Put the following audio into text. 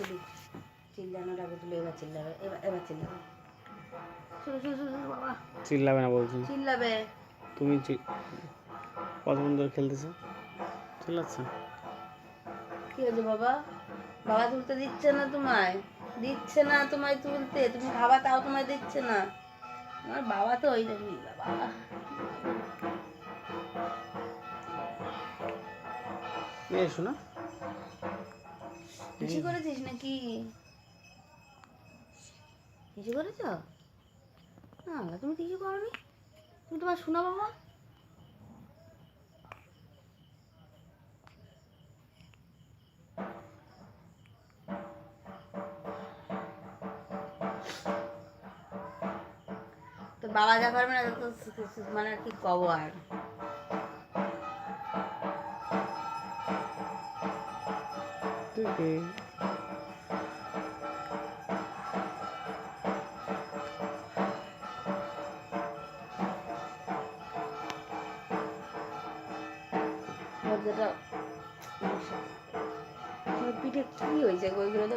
তুলি, চিল্লানোর আগে তুলি, এবার চিল্লাবে, এবার চিল্লাবে। শুরু শুরু শুরু শুরু বাবা, চিল্লাবে না বলছি। চিল্লাবে। তুমি কতক্ষণ ধরে খেলতেছো? চিল্লাচ্ছে। কি হয়েছে বাবা? বাবা তুলতে দিচ্ছে না তোমায়, দিচ্ছে না তোমায় তুলতে, তুমি খাবা তাও তোমায় দিচ্ছে না। আমার বাবা তো ওই রকমই বাবা। এসো না। হিসি করেছিস নাকি? হিসি করেছ না? তুমি কিছু করনি, তুমি তোমার শোনা বাবা। তো বাবা যা করবে না তো মানে আর কি কব আর। যেটা পিঠে কি হয়েছে ওইগুলো তো